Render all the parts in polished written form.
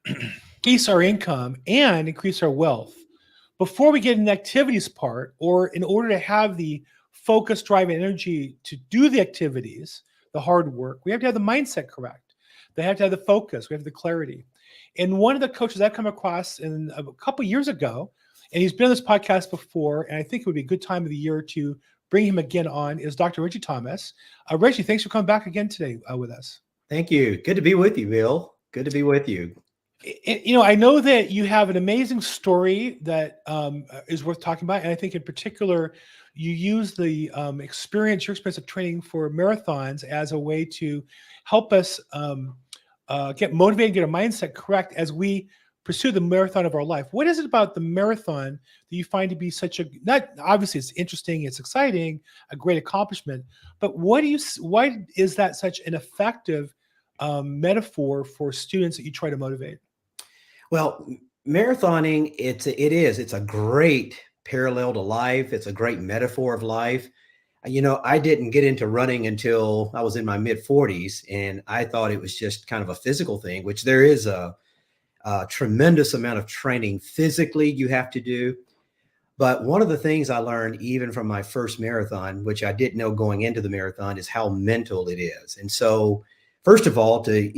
increase our income and increase our wealth. Before we get in the activities part, or in order to have the focus, drive, and energy to do the activities, the hard work, we have to have the mindset correct. They have to have the focus. We have the clarity. And one of the coaches I've come across in a couple years ago, and he's been on this podcast before, and I think it would be a good time of the year to bring him again on, is Dr. Reggie Thomas. Reggie, thanks for coming back again today with us. Thank you. Good to be with you, Bill. Good to be with you. I know that you have an amazing story that is worth talking about, and I think in particular, you use the your experience of training for marathons as a way to help us get motivated, get our mindset correct as we pursue the marathon of our life. What is it about the marathon that you find to be such a, not obviously it's interesting, it's exciting, a great accomplishment, but why is that such an effective metaphor for students that you try to motivate? Well, marathoning, it's a great parallel to life. It's a great metaphor of life. I didn't get into running until I was in my mid 40s, and I thought it was just kind of a physical thing, which there is a tremendous amount of training physically you have to do. But one of the things I learned even from my first marathon, which I didn't know going into the marathon, is how mental it is. And so, first of all, to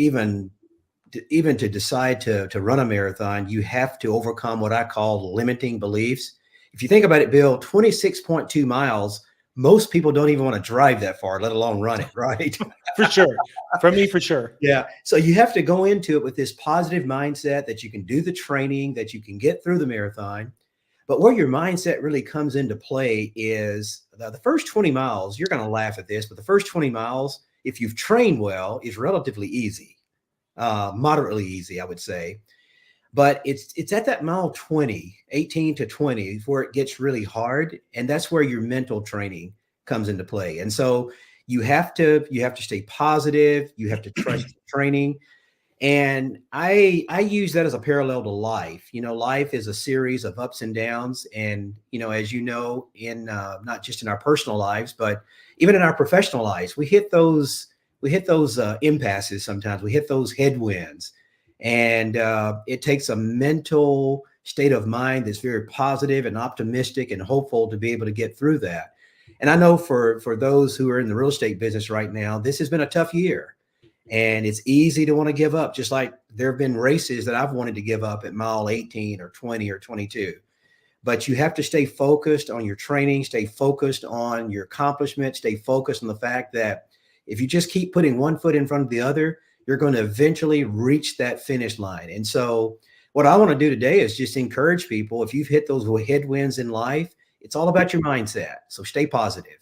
decide to run a marathon, you have to overcome what I call limiting beliefs. If you think about it, Bill, 26.2 miles, most people don't even want to drive that far, let alone run it, right? For sure. For me, for sure. Yeah. So you have to go into it with this positive mindset that you can do the training, that you can get through the marathon. But where your mindset really comes into play is the first 20 miles, you're going to laugh at this, but the first 20 miles, if you've trained well, is relatively easy. Moderately easy, I would say. But it's at that mile 20, 18 to 20, where it gets really hard. And that's where your mental training comes into play. And so you have to stay positive. You have to trust the training. And I use that as a parallel to life. Life is a series of ups and downs. And, as you know, in not just in our personal lives, but even in our professional lives, we hit those impasses sometimes. We hit those headwinds, and it takes a mental state of mind that's very positive and optimistic and hopeful to be able to get through that. And I know for those who are in the real estate business right now, this has been a tough year, and it's easy to want to give up. Just like there have been races that I've wanted to give up at mile 18 or 20 or 22. But you have to stay focused on your training, stay focused on your accomplishment, stay focused on the fact that if you just keep putting one foot in front of the other, you're going to eventually reach that finish line. And so what I want to do today is just encourage people. If you've hit those headwinds in life, it's all about your mindset. So stay positive.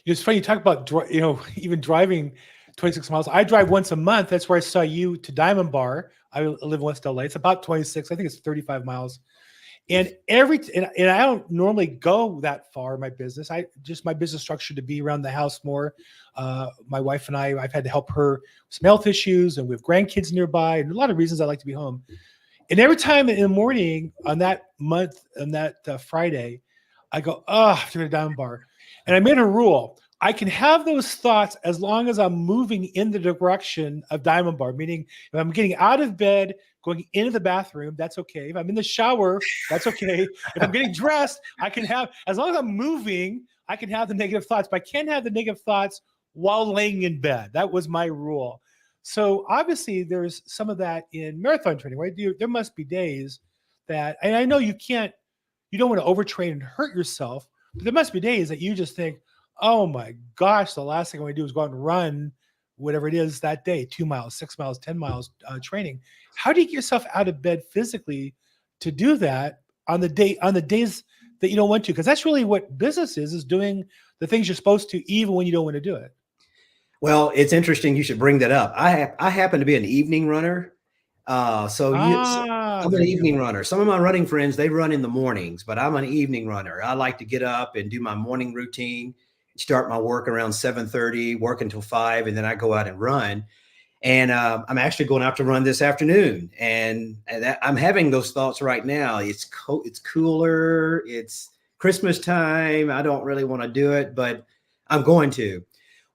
It's funny you talk about, even driving 26 miles. I drive once a month. That's where I saw you to Diamond Bar. I live in West LA. It's about 26. I think it's 35 miles. And I don't normally go that far in my business. My business structure to be around the house more. My wife and I've had to help her with some health issues, and we have grandkids nearby, and a lot of reasons I like to be home. And every time in the morning on that Friday, I go, I have to go to Diamond Bar. And I made a rule. I can have those thoughts as long as I'm moving in the direction of Diamond Bar, meaning if I'm getting out of bed, going into the bathroom, that's okay. If I'm in the shower, that's okay. If I'm getting dressed, as long as I'm moving, I can have the negative thoughts, but I can't have the negative thoughts while laying in bed. That was my rule. So obviously there's some of that in marathon training, right? There must be days that, and I know you don't want to overtrain and hurt yourself, but there must be days that you just think, oh my gosh, the last thing I want to do is go out and run whatever it is that day, 2 miles, 6 miles, 10 miles training. How do you get yourself out of bed physically to do that on the days that you don't want to? Because that's really what business is doing the things you're supposed to, even when you don't want to do it. Well, it's interesting you should bring that up. I happen to be an evening runner. I'm an evening runner. Some of my running friends, they run in the mornings, but I'm an evening runner. I like to get up and do my morning routine, start my work around 7:30, work until 5, and then I go out and run. And I'm actually going out to run this afternoon, and I'm having those thoughts right now. It's cooler. It's Christmas time. I don't really want to do it, but I'm going to.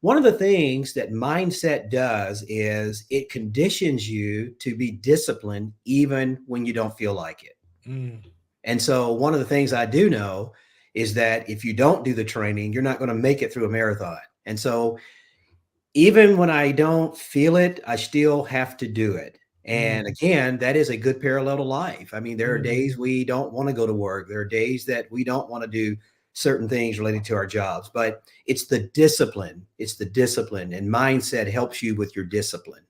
one of the things that mindset does is it conditions you to be disciplined even when you don't feel like it. Mm. And so one of the things I do know is that if you don't do the training, you're not going to make it through a marathon. And so even when I don't feel it, I still have to do it. And Mm. again, that is a good parallel to life. I mean, there are Mm. days we don't want to go to work. There are days that we don't want to do certain things related to our jobs, but it's the discipline. It's the discipline, and mindset helps you with your discipline.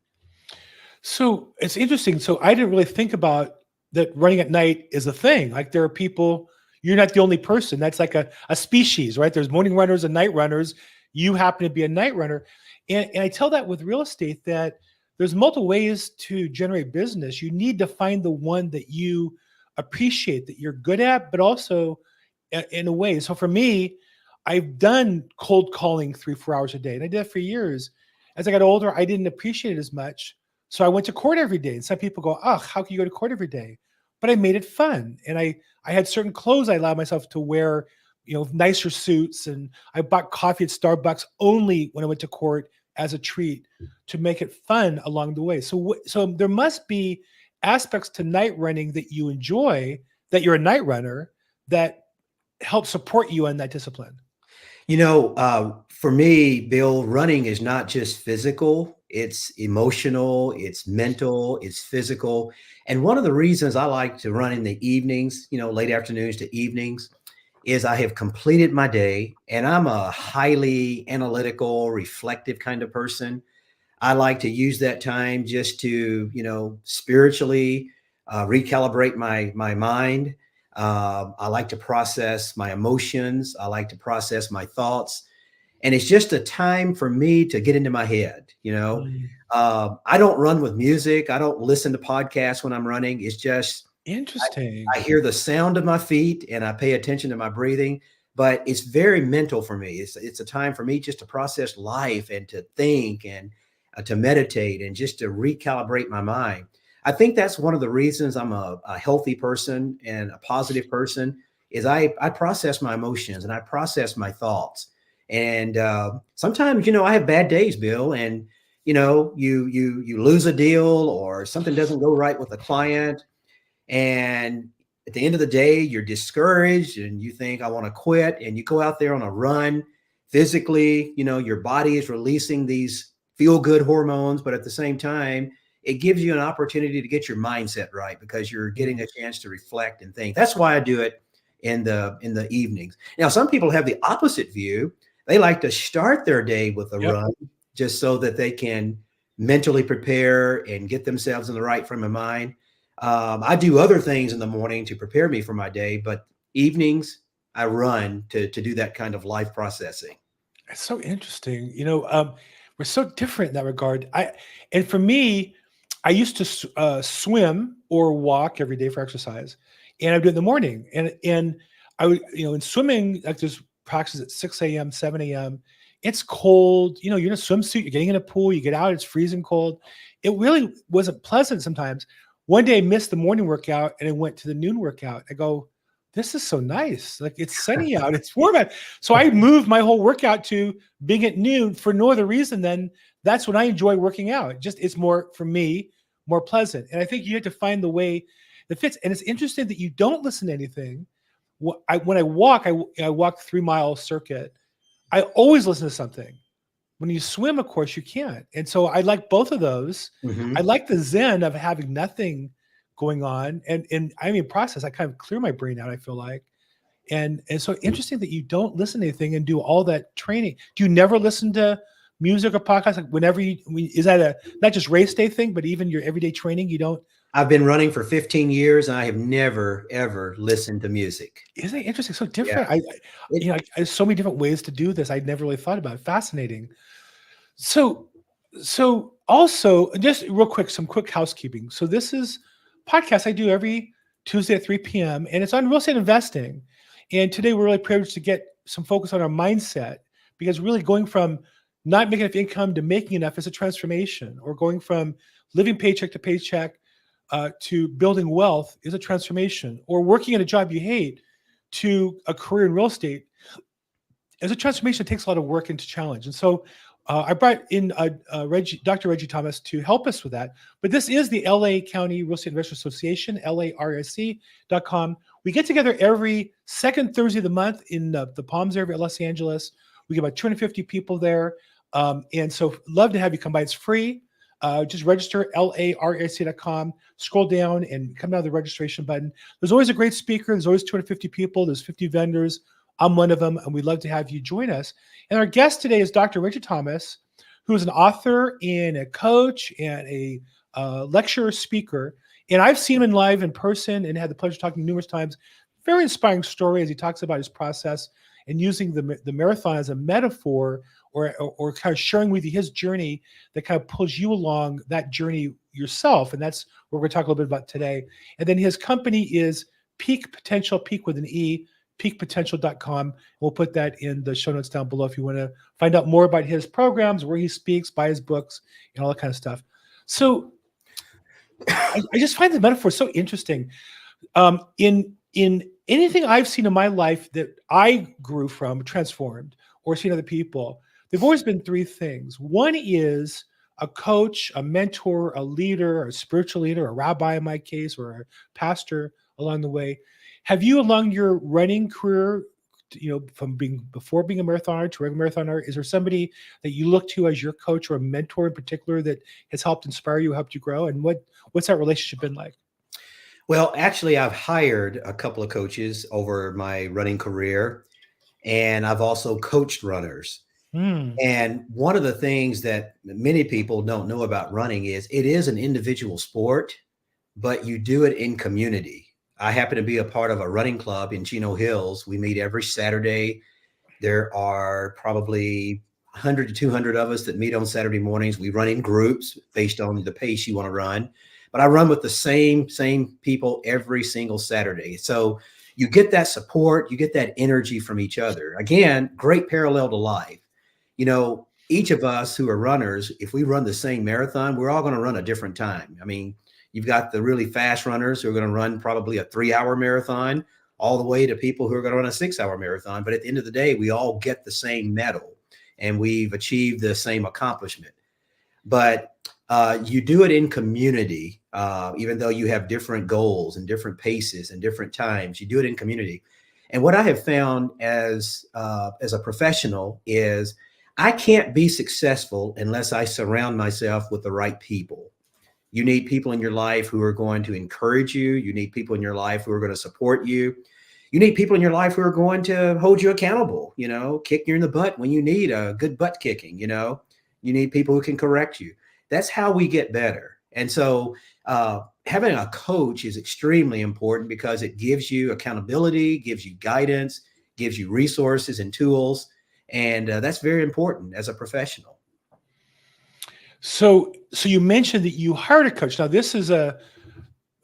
So it's interesting. So I didn't really think about that running at night is a thing. Like there are people, you're not the only person. That's like a species, right? There's morning runners and night runners. You happen to be a night runner. And I tell that with real estate that there's multiple ways to generate business. You need to find the one that you appreciate, that you're good at, but also in a way. So for me, I've done cold calling 3-4 hours a day, and I did it for years. As I got older, I didn't appreciate it as much. So I went to court every day. And some people go, oh, how can you go to court every day? But I made it fun. And I had certain clothes I allowed myself to wear, nicer suits. And I bought coffee at Starbucks only when I went to court as a treat to make it fun along the way. So there must be aspects to night running that you enjoy, that you're a night runner, that help support you in that discipline. For me, Bill, running is not just physical, it's emotional, it's mental, it's physical. And one of the reasons I like to run in the evenings, late afternoons to evenings, is I have completed my day and I'm a highly analytical, reflective kind of person. I like to use that time just to, spiritually recalibrate my mind. I like to process my emotions. I like to process my thoughts. And it's just a time for me to get into my head. Mm. I don't run with music. I don't listen to podcasts when I'm running. It's just, Interesting. I hear the sound of my feet and I pay attention to my breathing, but it's very mental for me. It's a time for me just to process life and to think and to meditate and just to recalibrate my mind. I think that's one of the reasons I'm a healthy person and a positive person is I process my emotions and I process my thoughts. And sometimes, I have bad days, Bill, and you lose a deal or something doesn't go right with a client. And at the end of the day, you're discouraged and you think, I want to quit. And you go out there on a run. Physically, your body is releasing these feel good hormones, but at the same time, it gives you an opportunity to get your mindset right because you're getting a chance to reflect and think. That's why I do it in the evenings. Now, some people have the opposite view. They like to start their day with a Yep. run just so that they can mentally prepare and get themselves in the right frame of mind. I do other things in the morning to prepare me for my day, but evenings I run to do that kind of life processing. It's so interesting. We're so different in that regard. And for me, I used to swim or walk every day for exercise, and I would do it in the morning. And I would, in swimming, like there's practice at 6 a.m., 7 a.m. It's cold. You're in a swimsuit. You're getting in a pool. You get out. It's freezing cold. It really wasn't pleasant sometimes. One day I missed the morning workout and I went to the noon workout. I go, this is so nice. Like it's sunny out. It's warm out. So I moved my whole workout to being at noon for no other reason than that's when I enjoy working out. It's more for me, more pleasant. And I think you have to find the way that fits. And it's interesting that you don't listen to anything. When I walk, I walk 3 mile circuit. I always listen to something. When you swim, of course, you can't. And so I like both of those. I Mhm. like the zen of having nothing going on. And I mean, process, I kind of clear my brain out, I feel like. And so interesting that you don't listen to anything and do all that training. Do you never listen to music or podcasts? Like whenever is that not just race day thing, but even your everyday training, you don't? I've been running for 15 years and I have never, ever listened to music. Isn't it interesting? So Yeah. different. There's so many different ways to do this. I never really thought about it. Fascinating. So, so also just real quick, some quick housekeeping. So this is podcast I do every Tuesday at 3 p.m. and it's on real estate investing. And today we're really privileged to get some focus on our mindset because really going from not making enough income to making enough is a transformation, or going from living paycheck to paycheck to building wealth is a transformation, or working at a job you hate to a career in real estate is a transformation that takes a lot of work and challenge. And so I brought in Dr. Reggie Thomas to help us with that. But this is the LA County Real Estate Investor Association, LARSC.com. We get together every second Thursday of the month in the Palms area of Los Angeles. We get about 250 people there. And so love to have you come by. It's free. Just register, LARSC.com, scroll down and come down to the registration button. There's always a great speaker. There's always 250 people. There's 50 vendors. I'm one of them, and we'd love to have you join us. And our guest today is Dr. Reggie Thomas, who is an author and a coach and a lecturer speaker. And I've seen him in live in person and had the pleasure of talking numerous times. Very inspiring story as he talks about his process and using the marathon as a metaphor or kind of sharing with you his journey that kind of pulls you along that journey yourself. And that's what we're going to talk a little bit about today. And then his company is Peak Potential, Peak with an E, peakpotential.com. We'll put that in the show notes down below if you want to find out more about his programs, where he speaks, buy his books, and all that kind of stuff. So I just find the metaphor so interesting. In anything I've seen in my life that I grew from, transformed, or seen other people, there've always been three things. One is a coach, a mentor, a leader, a spiritual leader, a rabbi in my case, or a pastor along the way. Have you, along your running career, from before being a marathoner to regular marathoner, is there somebody that you look to as your coach or a mentor in particular that has helped inspire you, helped you grow? And what's that relationship been like? Well, actually, I've hired a couple of coaches over my running career, and I've also coached runners. And one of the things that many people don't know about running is it is an individual sport, but you do it in community. I happen to be a part of a running club in Chino Hills. We meet every Saturday. There are probably 100 to 200 of us that meet on Saturday mornings. We run in groups based on the pace you want to run. But I run with the same people every single Saturday. So you get that support, you get that energy from each other. Again, great parallel to life. Each of us who are runners, if we run the same marathon, we're all going to run a different time. I mean, you've got the really fast runners who are going to run probably a 3-hour marathon, all the way to people who are going to run a 6-hour marathon. But at the end of the day, we all get the same medal and we've achieved the same accomplishment. But you do it in community, even though you have different goals and different paces and different times. You do it in community. And what I have found as a professional is I can't be successful unless I surround myself with the right people. You need people in your life who are going to encourage you. You need people in your life who are going to support you. You need people in your life who are going to hold you accountable, kick you in the butt when you need a good butt kicking, You need people who can correct you. That's how we get better. And so having a coach is extremely important because it gives you accountability, gives you guidance, gives you resources and tools. And that's very important as a professional. So you mentioned that you hired a coach. Now this is the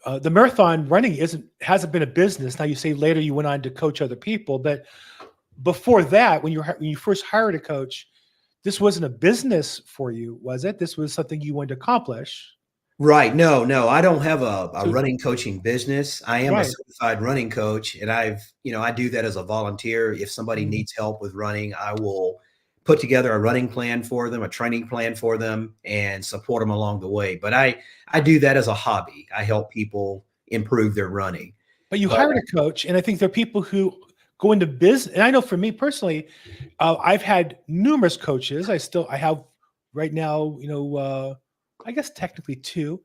marathon running hasn't been a business. Now you say later you went on to coach other people, but before that, when you first hired a coach, this wasn't a business for you, was it? This was something you wanted to accomplish. Right. No, I don't have a running coaching business. I am Right. a certified running coach, and I do that as a volunteer. If somebody needs help with running, I will put together a running plan for them, a training plan for them, and support them along the way. But I do that as a hobby. I help people improve their running. But you hired a coach, and I think there are people who go into business. And I know for me personally, I've had numerous coaches. I have right now, I guess technically two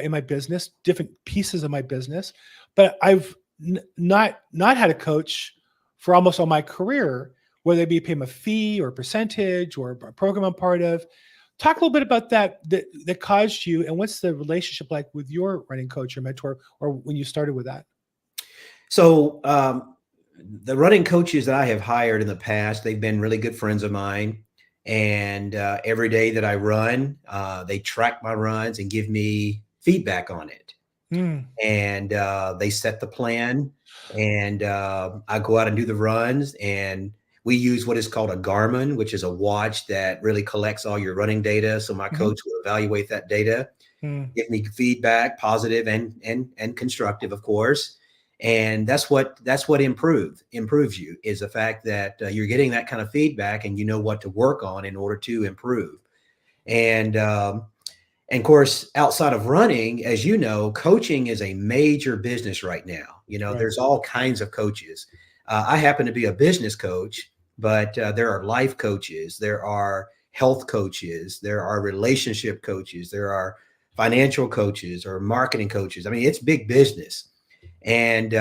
in my business, different pieces of my business. But I've not had a coach for almost all my career, whether it be pay them a fee or a percentage or a program I'm part of. Talk a little bit about that caused you, and what's the relationship like with your running coach or mentor, or when you started with that? So the running coaches that I have hired in the past, they've been really good friends of mine. And every day that I run, they track my runs and give me feedback on it. And they set the plan, and I go out and do the runs, and we use what is called a Garmin, which is a watch that really collects all your running data. So my coach will evaluate that data, give me feedback, positive and constructive, of course. And that's what improves you, is the fact that you're getting that kind of feedback and you know what to work on in order to improve. And of course, outside of running, as you know, coaching is a major business right now. Right. There's all kinds of coaches. I happen to be a business coach, but there are life coaches, there are health coaches, there are relationship coaches, there are financial coaches or marketing coaches. I mean, it's big business. And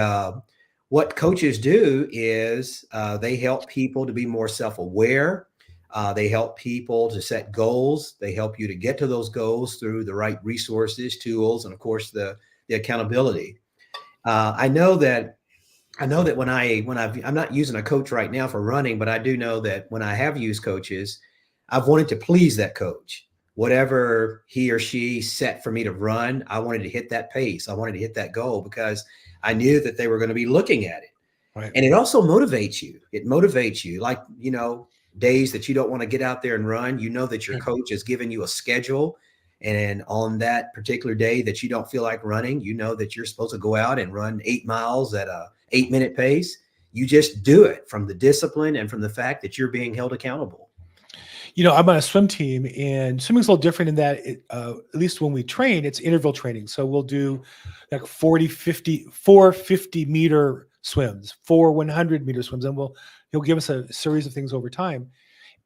what coaches do is they help people to be more self-aware. They help people to set goals. They help you to get to those goals through the right resources, tools, and of course the accountability. I know that I'm not using a coach right now for running, but I do know that when I have used coaches, I've wanted to please that coach. Whatever he or she set for me to run, I wanted to hit that pace. I wanted to hit that goal because I knew that they were going to be looking at it. Right. And it also motivates you. It motivates you. Like, days that you don't want to get out there and run, that your coach has given you a schedule. And on that particular day that you don't feel like running, that you're supposed to go out and run 8 miles at a 8-minute pace. You just do it from the discipline and from the fact that you're being held accountable. I'm on a swim team, and swimming's a little different in that, at least when we train, it's interval training. So we'll do like 4 50-meter swims, 4 100-meter swims, and he'll give us a series of things over time.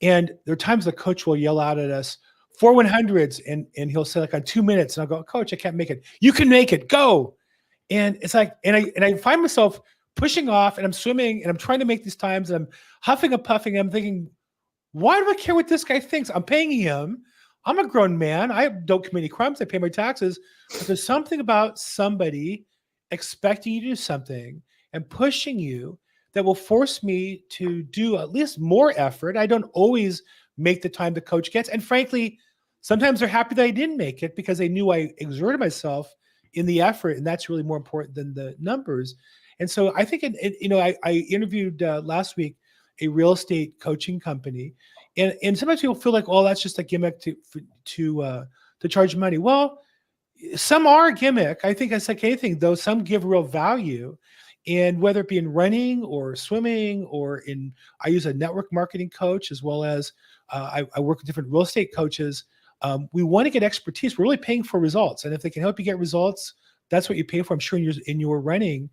And there are times the coach will yell out at us, 4 100s, and he'll say like on 2 minutes, and I'll go, Coach, I can't make it. You can make it, go. And it's like, and I find myself pushing off, and I'm swimming, and I'm trying to make these times, and I'm huffing and puffing. And I'm thinking, why do I care what this guy thinks? I'm paying him. I'm a grown man. I don't commit any crimes. I pay my taxes. But there's something about somebody expecting you to do something and pushing you that will force me to do at least more effort. I don't always make the time the coach gets. And frankly, sometimes they're happy that I didn't make it because they knew I exerted myself in the effort. And that's really more important than the numbers. And so I think, I interviewed last week a real estate coaching company. And sometimes people feel like, oh, that's just a gimmick to charge money. Well, some are a gimmick. I think it's like anything, though. Some give real value. And whether it be in running or swimming or I use a network marketing coach, as well as I work with different real estate coaches. We want to get expertise. We're really paying for results. And if they can help you get results, that's what you pay for. I'm sure in your running,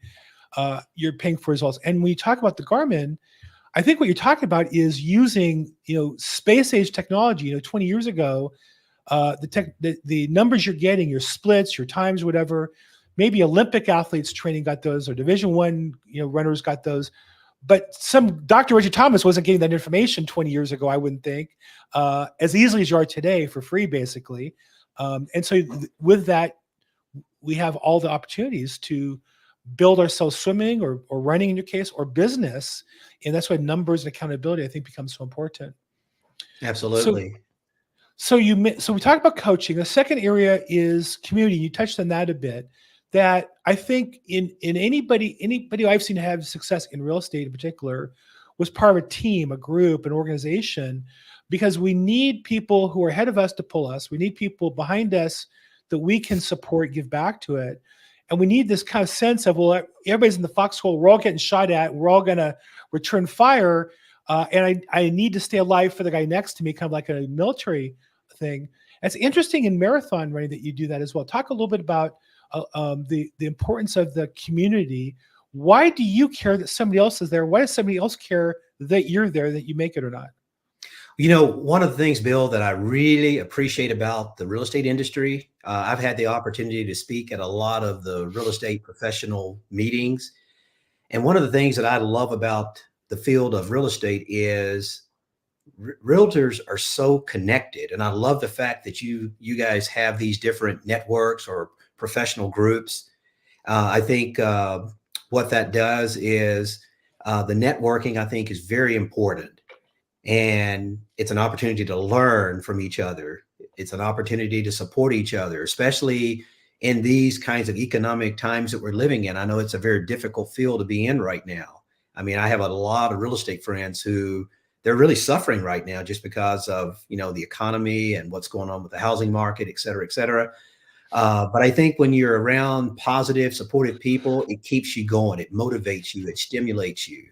you're paying for results. And when you talk about the Garmin, I think what you're talking about is using, space age technology. 20 years ago, the numbers you're getting, your splits, your times, whatever, maybe Olympic athletes training got those, or Division I, runners got those. But some Dr. Reggie Thomas wasn't getting that information 20 years ago, I wouldn't think, as easily as you are today for free, basically. And so with that, we have all the opportunities to build ourselves swimming or running in your case, or business. And that's why numbers and accountability, I think, becomes so important. Absolutely. So we talked about coaching. The second area is community. You touched on that a bit. That I think in anybody I've seen have success in real estate in particular was part of a team, a group, an organization, because we need people who are ahead of us to pull us. We need people behind us that we can support, give back to it. And we need this kind of sense of, well, everybody's in the foxhole. We're all getting shot at. We're all going to return fire. And I need to stay alive for the guy next to me, kind of like a military thing. It's interesting in marathon running that you do that as well. Talk a little bit about the importance of the community. Why do you care that somebody else is there? Why does somebody else care that you're there, that you make it or not? One of the things, Bill, that I really appreciate about the real estate industry, I've had the opportunity to speak at a lot of the real estate professional meetings. And one of the things that I love about the field of real estate is realtors are so connected. And I love the fact that you guys have these different networks or professional groups. I think what that does is the networking, I think, is very important. And it's an opportunity to learn from each other. It's an opportunity to support each other, especially in these kinds of economic times that we're living in. I know it's a very difficult field to be in right now. I mean, I have a lot of real estate friends who they're really suffering right now just because of, the economy and what's going on with the housing market, et cetera, et cetera. But I think when you're around positive, supportive people, it keeps you going. It motivates you. It stimulates you.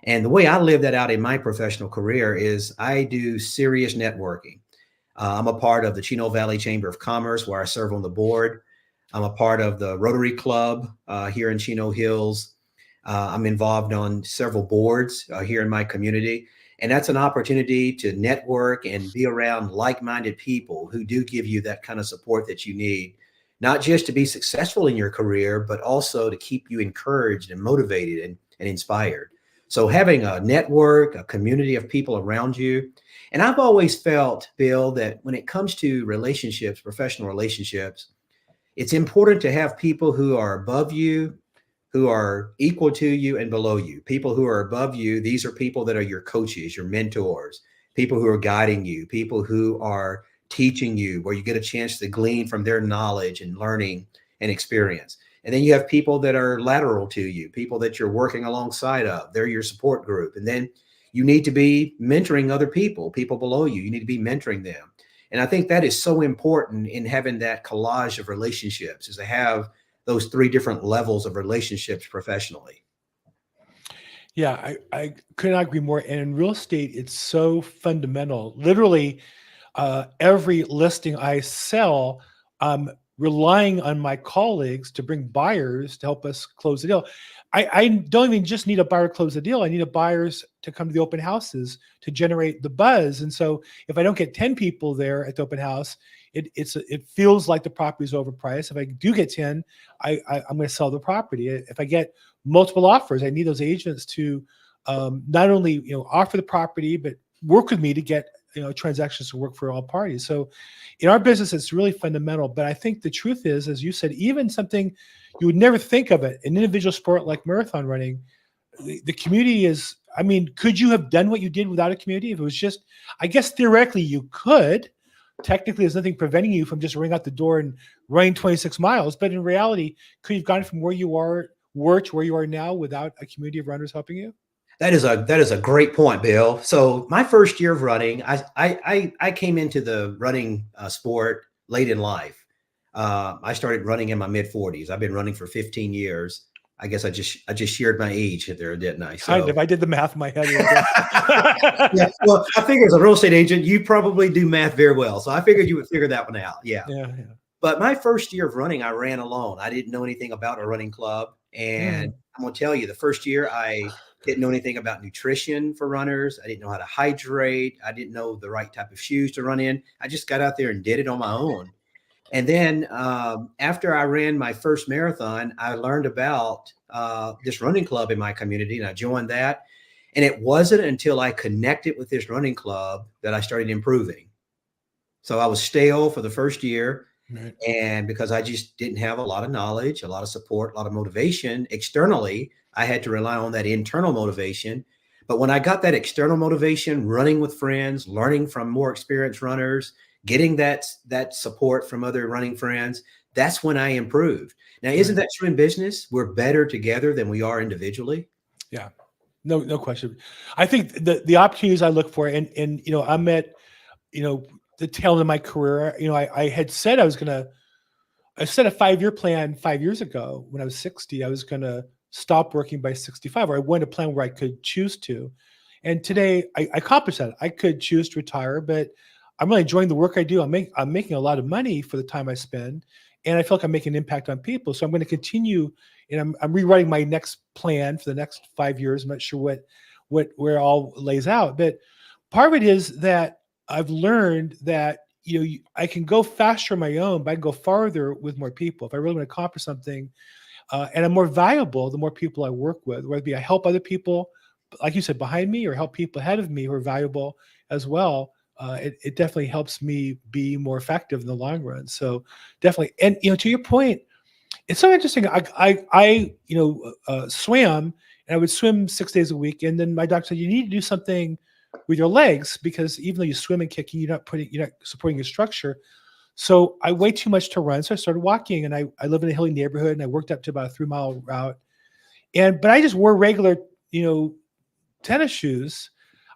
And the way I live that out in my professional career is I do serious networking. I'm a part of the Chino Valley Chamber of Commerce, where I serve on the board. I'm a part of the Rotary Club here in Chino Hills. I'm involved on several boards here in my community. And that's an opportunity to network and be around like-minded people who do give you that kind of support that you need, not just to be successful in your career, but also to keep you encouraged and motivated and inspired. So having a network, a community of people around you. And I've always felt, Bill, that when it comes to relationships, professional relationships, it's important to have people who are above you, who are equal to you and below you. People who are above you, these are people that are your coaches, your mentors, people who are guiding you, people who are teaching you, where you get a chance to glean from their knowledge and learning and experience. And then you have people that are lateral to you, people that you're working alongside of. They're your support group. And then you need to be mentoring other people below you. You need to be mentoring them. And I think that is so important in having that collage of relationships, is to have those three different levels of relationships professionally. Yeah, I could not agree more. And in real estate, it's so fundamental. Literally, every listing I sell, relying on my colleagues to bring buyers to help us close the deal. I don't even just need a buyer to close the deal. I need a buyers to come to the open houses to generate the buzz. And so if I don't get 10 people there at the open house, it feels like the property is overpriced. If I do get 10, I'm going to sell the property. If I get multiple offers, I need those agents to not only offer the property, but work with me to get transactions to work for all parties. So in our business, it's really fundamental. But I think the truth is, as you said, even something you would never think of it, an individual sport like marathon running, the community is, I mean, could you have done what you did without a community? If it was just, I guess theoretically you could. Technically, there's nothing preventing you from just running out the door and running 26 miles. But in reality, could you have gotten from where you were to where you are now without a community of runners helping you? That is a great point, Bill. So my first year of running, I came into the running sport late in life. I started running in my mid 40s. I've been running for 15 years. I guess I just shared my age there, didn't I? So, kind of. I did the math in my head. yeah, well, I figure as a real estate agent, you probably do math very well. So I figured you would figure that one out. Yeah. Yeah. But my first year of running, I ran alone. I didn't know anything about a running club. And I'm going to tell you, the first year I didn't know anything about nutrition for runners. I didn't know how to hydrate. I didn't know the right type of shoes to run in. I just got out there and did it on my own. And then after I ran my first marathon, I learned about this running club in my community, and I joined that. And it wasn't until I connected with this running club that I started improving. So I was stale for the first year. Right. And because I just didn't have a lot of knowledge, a lot of support, a lot of motivation externally, I had to rely on that internal motivation. But when I got that external motivation, running with friends, learning from more experienced runners, getting that support from other running friends, that's when I improved. Now, isn't that true in business? We're better together than we are individually. Yeah, no question. I think the opportunities I look for, and I'm at, the tail end of my career. I had said I set a 5-year plan 5 years ago when I was 60. I was going to stop working by 65, or I wanted a plan where I could choose to. And today I accomplished that. I could choose to retire, but I'm really enjoying the work I do. I'm making a lot of money for the time I spend, and I feel like I'm making an impact on people. So I'm going to continue, and I'm rewriting my next plan for the next 5 years. I'm not sure where it all lays out, but part of it is that I've learned that I can go faster on my own, but I can go farther with more people. If I really want to accomplish something, and I'm more valuable the more people I work with, whether it be I help other people, like you said, behind me, or help people ahead of me who are valuable as well. It definitely helps me be more effective in the long run. So definitely. And, to your point, it's so interesting. I swam, and I would swim 6 days a week. And then my doctor said, you need to do something with your legs, because even though you swim and kicking, you're not supporting your structure. So I weigh too much to run. So I started walking, and I live in a hilly neighborhood, and I worked up to about a 3-mile route. But I just wore regular, tennis shoes.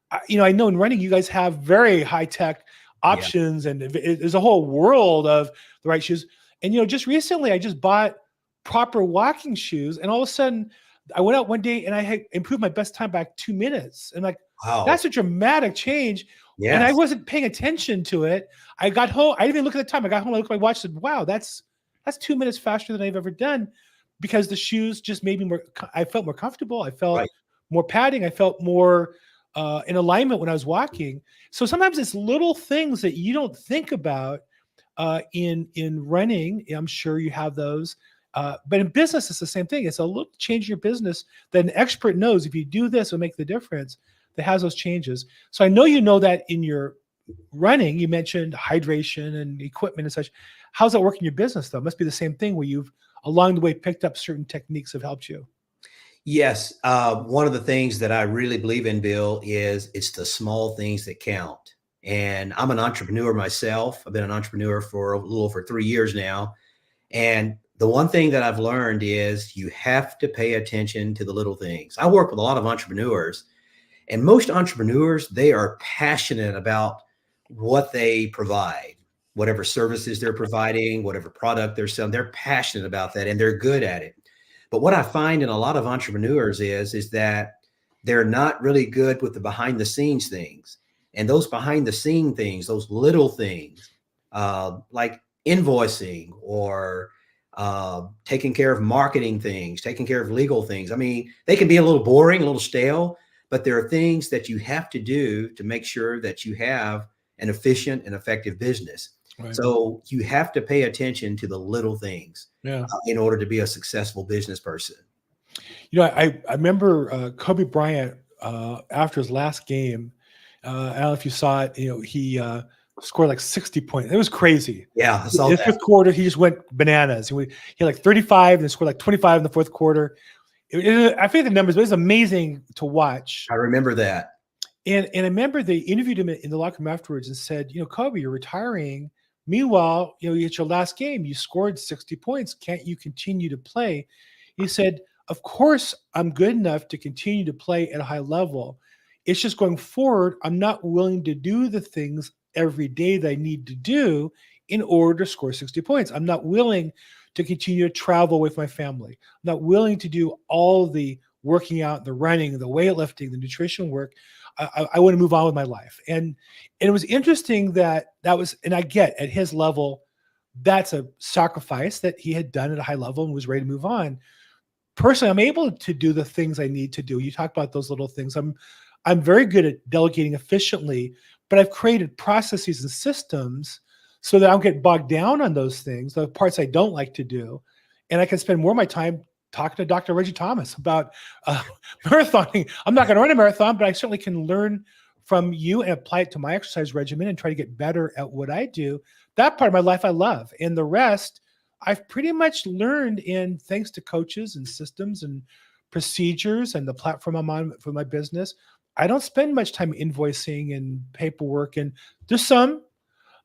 I know in running, you guys have very high tech options, and there's a whole world of the right shoes. And, just recently I just bought proper walking shoes, and all of a sudden I went out one day and I had improved my best time by 2 minutes. And like, Wow. that's a dramatic change. And I Yes. wasn't paying attention to it. I got home. I didn't even look at the time. I got home. I looked at my watch and said, wow, that's 2 minutes faster than I've ever done, because the shoes just made me I felt more comfortable. I felt Right. more padding. I felt more in alignment when I was walking. So sometimes it's little things that you don't think about in running. I'm sure you have those. But in business, it's the same thing. It's a little change in your business that an expert knows if you do this, it'll make the difference. That has those changes. So I know that in your running, you mentioned hydration and equipment and such. How's that work in your business, though? It must be the same thing where you've along the way picked up certain techniques that have helped you. Yes. One of the things that I really believe in, Bill, is it's the small things that count. And I'm an entrepreneur myself. I've been an entrepreneur for a little over 3 years now. And the one thing that I've learned is you have to pay attention to the little things. I work with a lot of entrepreneurs, and most entrepreneurs, they are passionate about what they provide, whatever services they're providing, whatever product they're selling. They're passionate about that and they're good at it. But what I find in a lot of entrepreneurs is that they're not really good with the behind the scenes things. And those behind the scene things, those little things, like invoicing or taking care of marketing things, taking care of legal things. I mean, they can be a little boring, a little stale, but there are things that you have to do to make sure that you have an efficient and effective business. Right. So you have to pay attention to the little things in order to be a successful business person. I remember Kobe Bryant after his last game. I don't know if you saw it. He scored like 60 points. It was crazy. Yeah, I saw In the that. fifth quarter, he just went bananas. He had like 35 and then scored like 25 in the fourth quarter. I forget the numbers, but it was amazing to watch. I remember that. And I remember they interviewed him in the locker room afterwards and said, Kobe, you're retiring. Meanwhile, you at your last game, you scored 60 points. Can't you continue to play? He said, of course, I'm good enough to continue to play at a high level. It's just going forward, I'm not willing to do the things every day that I need to do in order to score 60 points. I'm not willing to continue to travel with my family. I'm not willing to do all the working out, the running, the weightlifting, the nutrition work. I want to move on with my life. And it was interesting that was, and I get at his level, that's a sacrifice that he had done at a high level and was ready to move on. Personally, I'm able to do the things I need to do. You talk about those little things. I'm very good at delegating efficiently, but I've created processes and systems so that I don't get bogged down on those things, the parts I don't like to do. And I can spend more of my time talking to Dr. Reggie Thomas about marathoning. I'm not going to run a marathon, but I certainly can learn from you and apply it to my exercise regimen and try to get better at what I do. That part of my life I love. And the rest, I've pretty much learned in thanks to coaches and systems and procedures and the platform I'm on for my business. I don't spend much time invoicing and paperwork, and there's some.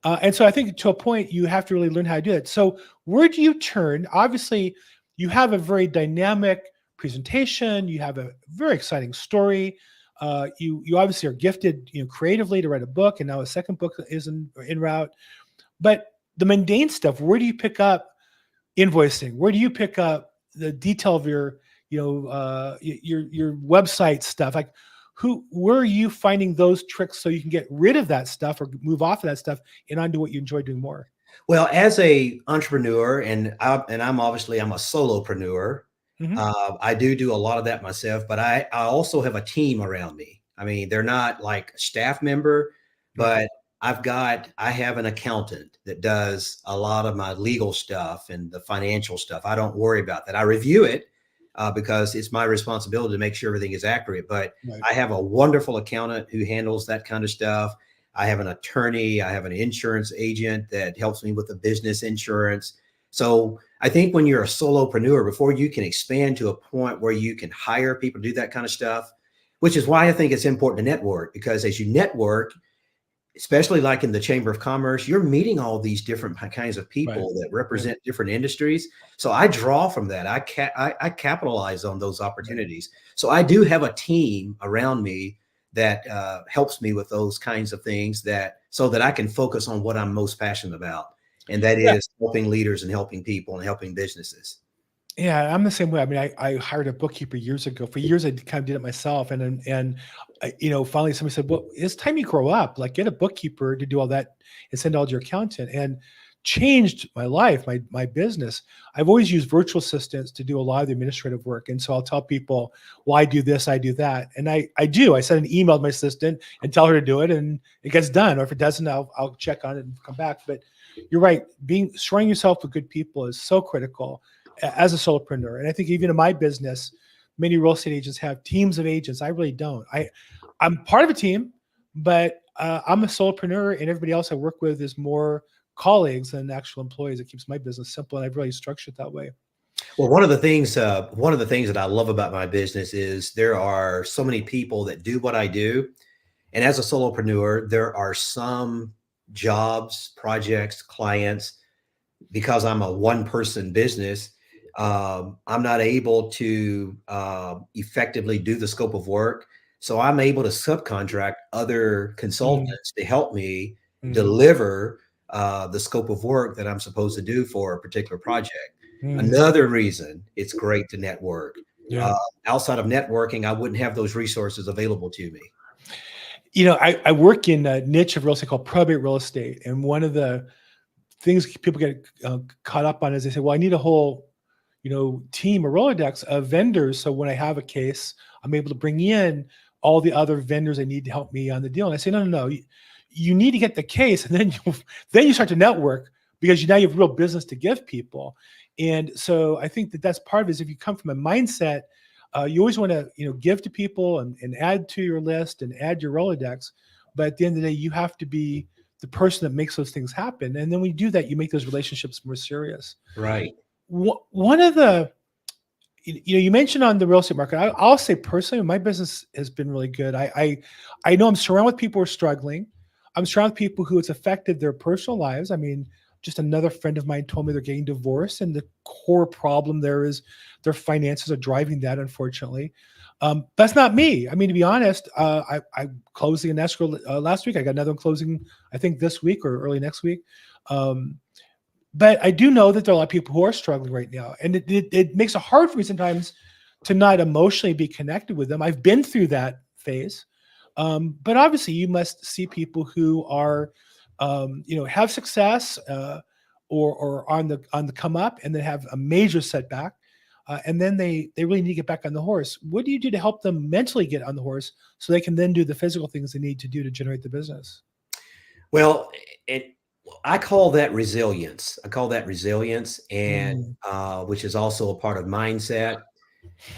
And so I think to a point, you have to really learn how to do it. So where do you turn? Obviously, you have a very dynamic presentation. You have a very exciting story. You obviously are gifted, creatively to write a book, and now a second book is en route. But the mundane stuff, where do you pick up invoicing? Where do you pick up the detail of your website stuff? Like, where are you finding those tricks so you can get rid of that stuff or move off of that stuff and onto what you enjoy doing more? Well, as a entrepreneur, and I'm a solopreneur. Mm-hmm. I do a lot of that myself, but I also have a team around me. I mean, they're not like a staff member, but I have an accountant that does a lot of my legal stuff and the financial stuff. I don't worry about that. I review it because it's my responsibility to make sure everything is accurate. But I have a wonderful accountant who handles that kind of stuff. I have an attorney. I have an insurance agent that helps me with the business insurance. So I think when you're a solopreneur, before you can expand to a point where you can hire people to do that kind of stuff, which is why I think it's important to network, because as you network, especially like in the Chamber of Commerce, you're meeting all these different kinds of people that represent different industries. So I draw from that. I capitalize on those opportunities. So I do have a team around me that helps me with those kinds of things so that I can focus on what I'm most passionate about. and that Yeah. is helping leaders and helping people and helping businesses. Yeah, I'm the same way. I mean, I hired a bookkeeper years ago. For years, I kind of did it myself, and finally somebody said, "Well, it's time you grow up. Like, get a bookkeeper to do all that and send all to your accountant." And changed my life, my business. I've always used virtual assistants to do a lot of the administrative work, and so I'll tell people, "Well, I do this, I do that," and I do. I send an email to my assistant and tell her to do it, and it gets done. Or if it doesn't, I'll check on it and come back. But you're right. Being surrounding yourself with good people is so critical as a solopreneur. And I think even in my business, many real estate agents have teams of agents. I really don't. I'm part of a team, but I'm a solopreneur, and everybody else I work with is more colleagues than actual employees. It keeps my business simple, and I've really structured it that way. Well, one of the things that I love about my business is there are so many people that do what I do. And as a solopreneur, there are some jobs, projects, clients, because I'm a one person business. I'm not able to effectively do the scope of work. So I'm able to subcontract other Mm, consultants to help me mm, deliver the scope of work that I'm supposed to do for a particular project. mm. Another reason it's great to network. Yeah. Uh, Outside of networking, I wouldn't have those resources available to me. I work in a niche of real estate called probate real estate. And one of the things people get caught up on is they say, well, I need a whole, team or Rolodex of vendors. So when I have a case, I'm able to bring in all the other vendors I need to help me on the deal. And I say, no, no, no. You need to get the case, and then you start to network, because now you have real business to give people. And so I think that that's part of it. Is if you come from a mindset, you always want to give to people and add to your list and add your Rolodex. But at the end of the day, you have to be the person that makes those things happen. And then when you do that, you make those relationships more serious. Right. One of the, you mentioned on the real estate market, I'll say personally, my business has been really good. I know I'm surrounded with people who are struggling. I'm surrounded with people who it's affected their personal lives. I mean, just another friend of mine told me they're getting divorced, and the core problem there is their finances are driving that, unfortunately. That's not me. I mean, to be honest, I'm closing an escrow last week. I got another one closing, I think this week or early next week. Um, but I do know that there are a lot of people who are struggling right now, and it makes it hard for me sometimes to not emotionally be connected with them. I've been through that phase, but obviously, you must see people who are, have success, or on the come up, and then have a major setback, and then they really need to get back on the horse. What do you do to help them mentally get on the horse so they can then do the physical things they need to do to generate the business? Well, it I call that resilience. I call that resilience, and Mm, which is also a part of mindset.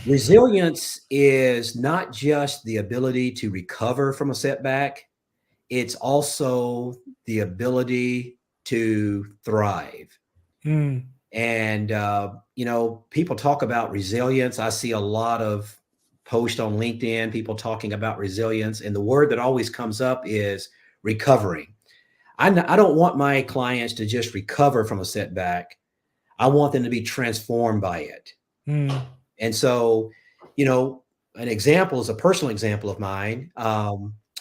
Resilience is not just the ability to recover from a setback, it's also the ability to thrive. mm, And, people talk about resilience. I see a lot of posts on LinkedIn, people talking about resilience. And the word that always comes up is recovering. I don't want my clients to just recover from a setback. I want them to be transformed by it. mm, And so, you know, an example is a personal example of mine.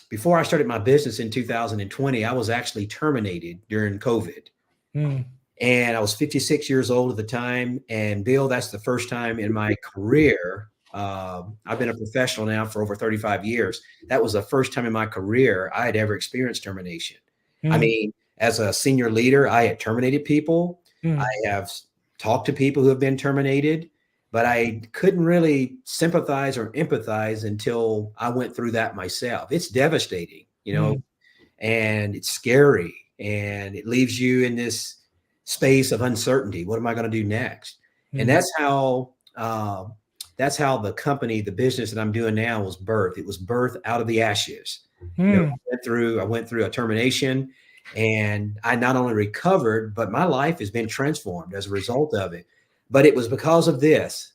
Before I started my business in 2020, I was actually terminated during COVID. mm, And I was 56 years old at the time. And Bill, that's the first time in my career. I've been a professional now for over 35 years. That was the first time in my career I had ever experienced termination. I mm, mean, as a senior leader, I had terminated people. I mm, have talked to people who have been terminated, but I couldn't really sympathize or empathize until I went through that myself. It's devastating, mm, and it's scary, and it leaves you in this space of uncertainty. What am I going to do next? And mm, that's how the company, the business that I'm doing now was birthed. It was birthed out of the ashes. mm, I went through a termination, and I not only recovered, but my life has been transformed as a result of it. But it was because of this.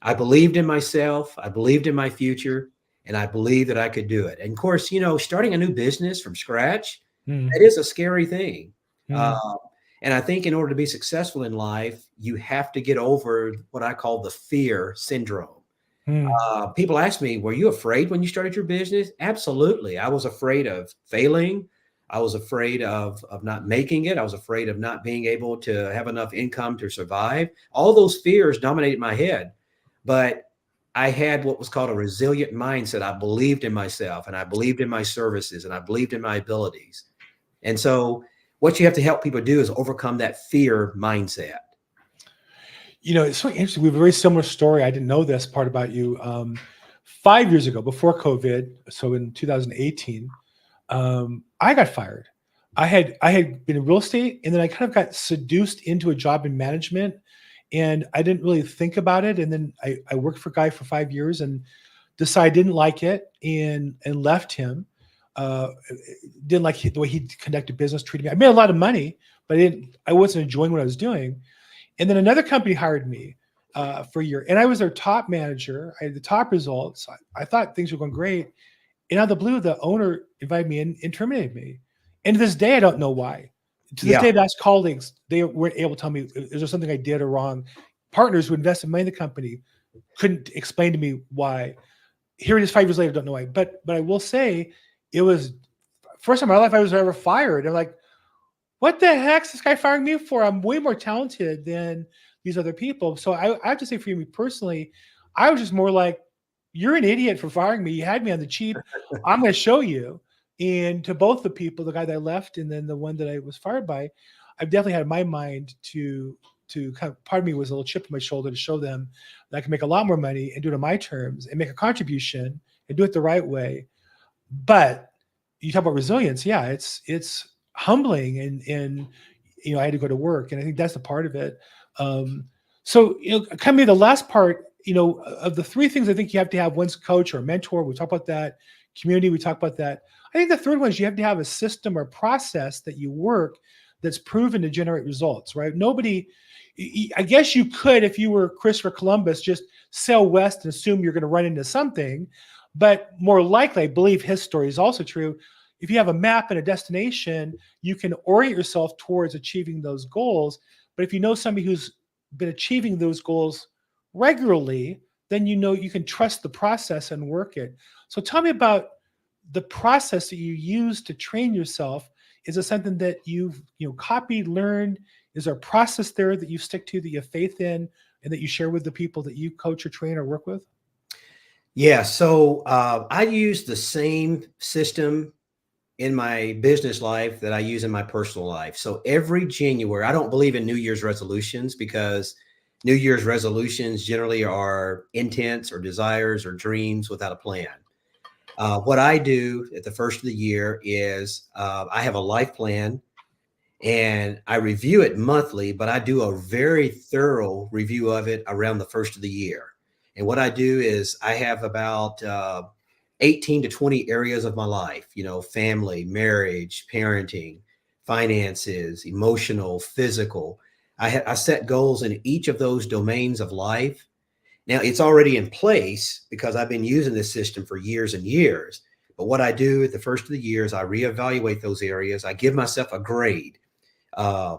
I believed in myself, I believed in my future, and I believed that I could do it. And of course, starting a new business from scratch, mm, that is a scary thing. Uh, mm, and I think in order to be successful in life, you have to get over what I call the fear syndrome. mm, People ask me, were you afraid when you started your business? Absolutely. I was afraid of failing. I was afraid of not making it. I was afraid of not being able to have enough income to survive. All those fears dominated my head. But I had what was called a resilient mindset. I believed in myself, and I believed in my services, and I believed in my abilities. And so what you have to help people do is overcome that fear mindset. You know, it's so interesting. We have a very similar story. I didn't know this part about you. 5 years ago, before COVID, so in 2018, I got fired. I had been in real estate, and then I kind of got seduced into a job in management, and I didn't really think about it. And then I worked for a guy for 5 years and decided I didn't like it, and left him. Uh, didn't like the way he conducted business, treated me. I made a lot of money, but I wasn't enjoying what I was doing. And then another company hired me for a year, and I was their top manager. I had the top results. I thought things were going great. And out of the blue, the owner invited me in and terminated me. And to this day, I don't know why. To this Yeah. day, I've asked colleagues, they weren't able to tell me, is there something I did or wrong? Partners who invested money in the company couldn't explain to me why. Here it is 5 years later, don't know why. But I will say, it was first time in my life I was ever fired. I'm like, what the heck's this guy firing me for? I'm way more talented than these other people. So I have to say, for me personally, I was just more like, you're an idiot for firing me. You had me on the cheap. I'm going to show you. And to both the people, the guy that I left and then the one that I was fired by, I've definitely had in my mind to kind of, part of me was a little chip on my shoulder to show them that I can make a lot more money and do it on my terms and make a contribution and do it the right way. But you talk about resilience. Yeah, it's humbling, and you know, I had to go to work, and I think that's the part of it. So you know, kind of the last part, you know, of the three things I think you have to have: one's coach or mentor. We talk about that. Community. We talk about that. I think the third one is you have to have a system or process that you work that's proven to generate results. Right? Nobody. I guess you could, if you were Christopher Columbus, just sail west and assume you're going to run into something. But more likely, I believe his story is also true. If you have a map and a destination, you can orient yourself towards achieving those goals. But if you know somebody who's been achieving those goals regularly, then you know you can trust the process and work it. So tell me about the process that you use to train yourself. Is it something that you've copied, learned? Is there a process there that you stick to, that you have faith in, and that you share with the people that you coach or train or work with? Yeah. So I use the same system in my business life that I use in my personal life. So every January, I don't believe in New Year's resolutions, because New Year's resolutions generally are intents or desires or dreams without a plan. What I do at the first of the year is I have a life plan, and I review it monthly, but I do a very thorough review of it around the first of the year. And what I do is I have about 18 to 20 areas of my life, family, marriage, parenting, finances, emotional, physical. I set goals in each of those domains of life. Now, it's already in place because I've been using this system for years and years. But what I do at the first of the year is I reevaluate those areas. I give myself a grade. Uh,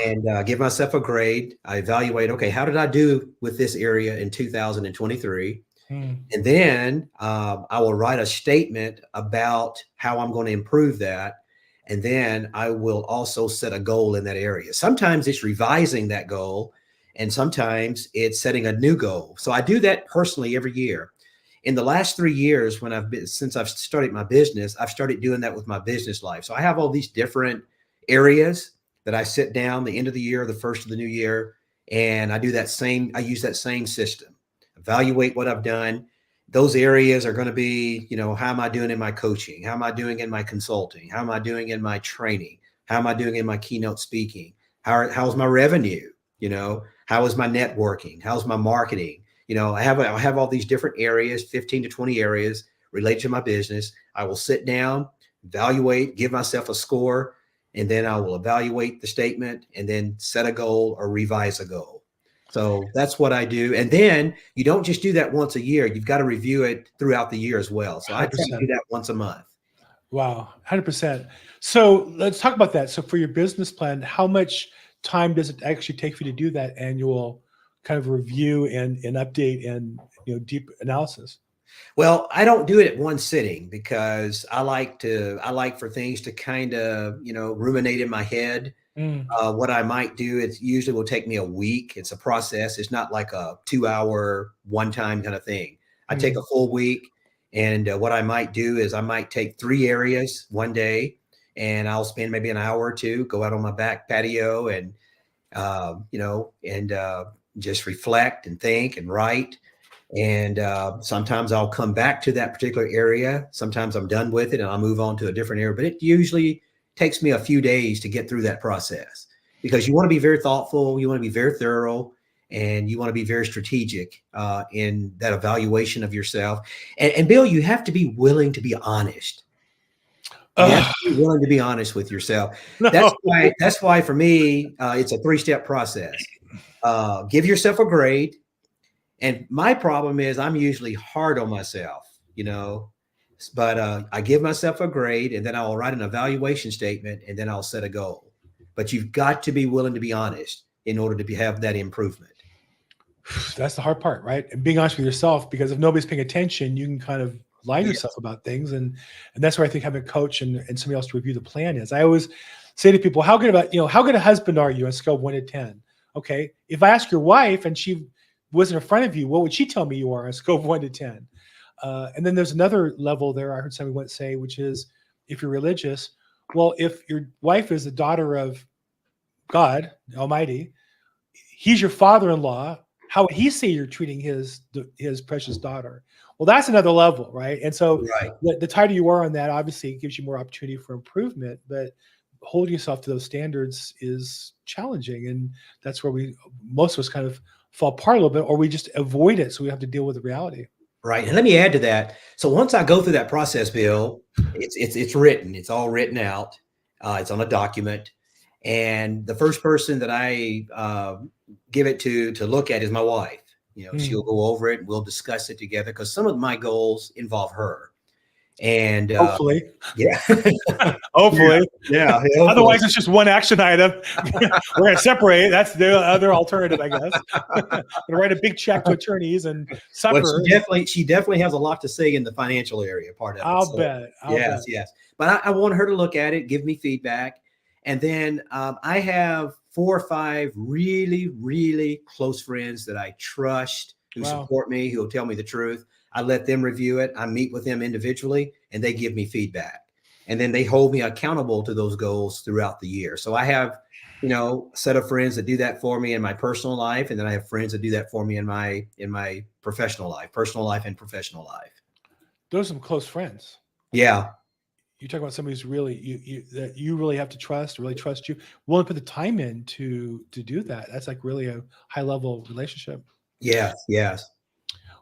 and give myself a grade. I evaluate, okay, how did I do with this area in 2023? And then I will write a statement about how I'm going to improve that. And then I will also set a goal in that area. Sometimes it's revising that goal, and sometimes it's setting a new goal. So I do that personally every year. In the last 3 years, since I've started my business, I've started doing that with my business life. So I have all these different areas that I sit down the end of the year, the first of the new year, and I use that same system. Evaluate what I've done. Those areas are going to be, how am I doing in my coaching? How am I doing in my consulting? How am I doing in my training? How am I doing in my keynote speaking? How's my revenue? How is my networking? How's my marketing? I have all these different areas, 15 to 20 areas related to my business. I will sit down, evaluate, give myself a score, and then I will evaluate the statement and then set a goal or revise a goal. So that's what I do. And then you don't just do that once a year. You've got to review it throughout the year as well. So I try to do that once a month. Wow, 100%. So let's talk about that. So for your business plan, how much time does it actually take for you to do that annual kind of review and update and deep analysis? Well, I don't do it at one sitting because I like for things to kind of, ruminate in my head. Mm, What I might do, it usually will take me a week. It's a process. It's not like a 2 hour one time kind of thing. I take a mm, full week. And what I might do is I might take 3 areas one day and I'll spend maybe an hour or two, go out on my back patio and, just reflect and think and write. And sometimes I'll come back to that particular area. Sometimes I'm done with it and I'll move on to a different area. But it usually takes me a few days to get through that process because you want to be very thoughtful, you want to be very thorough, and you want to be very strategic in that evaluation of yourself. And Bill, you have to be willing to be honest. You have to ugh, be willing to be honest with yourself. That's no. why. That's why for me, it's a 3-step process. Give yourself a grade. And my problem is I'm usually hard on myself, but I give myself a grade and then I'll write an evaluation statement and then I'll set a goal. But you've got to be willing to be honest in order to have that improvement. That's the hard part, right? And being honest with yourself, because if nobody's paying attention, you can kind of lie to yourself Yes. about things. And that's where I think having a coach and somebody else to review the plan is. I always say to people, how good a husband are you on a scale of 1 to 10? Okay. If I ask your wife and she wasn't in front of you, what would she tell me you are on a scale of 1 to 10? And then there's another level there I heard somebody once say, which is if you're religious, well, if your wife is the daughter of God Almighty, he's your father-in-law. How would he say you're treating his precious daughter? Well, that's another level, right? And so Right. the tighter you are on that, obviously, it gives you more opportunity for improvement. But holding yourself to those standards is challenging, and that's where most of us kind of fall apart a little bit, or we just avoid it, so we have to deal with the reality. Right. And let me add to that. So once I go through that process, Bill, it's written. It's all written out. It's on a document. And the first person that I give it to look at is my wife. She'll Mm. go over it and we'll discuss it together because some of my goals involve her. And Hopefully, yeah, hopefully. yeah, hopefully. Otherwise, it's just one action item. We're going to separate. That's the other alternative, I guess. Gonna write a big check to attorneys and Well, suffer. she definitely has a lot to say in the financial area part of it. I'll So bet. I'll yes, bet. yes. But I want her to look at it, give me feedback, and then I have 4 or 5 really, really close friends that I trust who Wow. support me, who will tell me the truth. I let them review it. I meet with them individually, and they give me feedback, and then they hold me accountable to those goals throughout the year. So I have a set of friends that do that for me in my personal life. And then I have friends that do that for me in my personal life and professional life. Those are some close friends. Yeah. You talk about somebody who's really that you really have to trust, really trust you, willing to put the time in to do that. That's like really a high level relationship. Yes. Yes.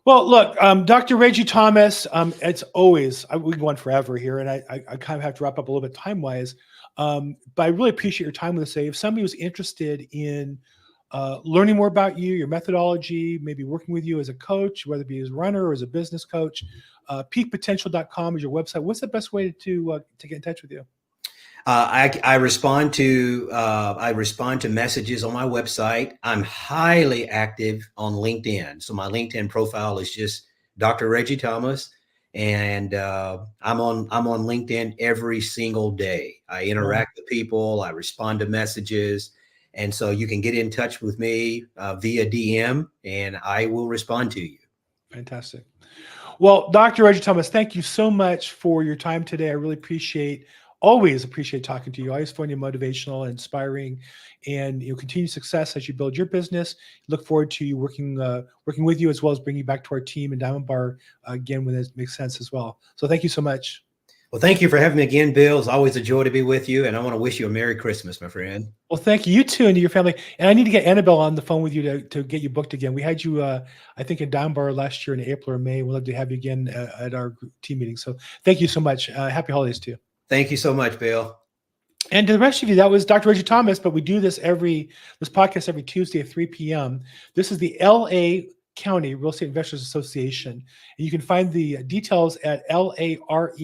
Well, look, Dr. Reggie Thomas, it's always, we can go on forever here, and I kind of have to wrap up a little bit time-wise, but I really appreciate your time with us today. If somebody was interested in learning more about you, your methodology, maybe working with you as a coach, whether it be as a runner or as a business coach, peakpotential.com is your website. What's the best way to get in touch with you? I respond to messages on my website. I'm highly active on LinkedIn. So my LinkedIn profile is just Dr. Reggie Thomas. And I'm on LinkedIn every single day. I interact with people. I respond to messages. And so you can get in touch with me via DM and I will respond to you. Fantastic. Well, Dr. Reggie Thomas, thank you so much for your time today. I really always appreciate talking to you. I always find you motivational and inspiring, and continued success as you build your business. Look forward to you working with you, as well as bringing you back to our team in Diamond Bar again when it makes sense as well. So thank you so much. Well, thank you for having me again, Bill. It's always a joy to be with you, and I want to wish you a Merry Christmas, my friend. Well, thank you. You too, and to your family. And I need to get Annabelle on the phone with you to get you booked again. We had you, I think, in Diamond Bar last year in April or May. We'd love to have you again at our team meeting. So thank you so much. Happy holidays to you. Thank you so much, Bill. And to the rest of you, that was Dr. Reggie Thomas, but we do this podcast every Tuesday at 3 p.m. This is the LA County Real Estate Investors Association. And you can find the details at lareic.com.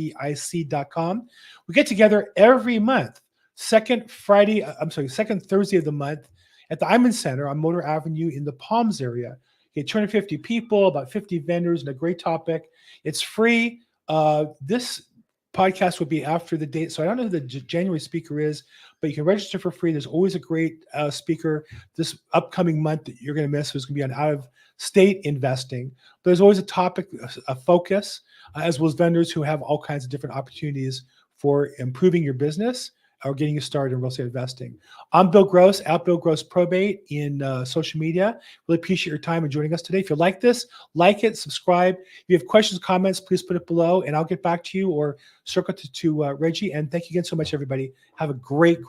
We get together every month, second Thursday of the month at the Iman Center on Motor Avenue in the Palms area. get 250 people, about 50 vendors, and a great topic. It's free. This podcast would be after the date, so I don't know who the January speaker is, but you can register for free. There's always a great speaker this upcoming month that you're going to miss, who's going to be on out-of-state investing. But there's always a topic, a focus, as well as vendors who have all kinds of different opportunities for improving your business or getting you started in real estate investing. I'm Bill Gross, at Bill Gross Probate in social media. Really appreciate your time and joining us today. If you like this, like it, subscribe. If you have questions, comments, please put it below, and I'll get back to you or circle to Reggie. And thank you again so much, everybody. Have a great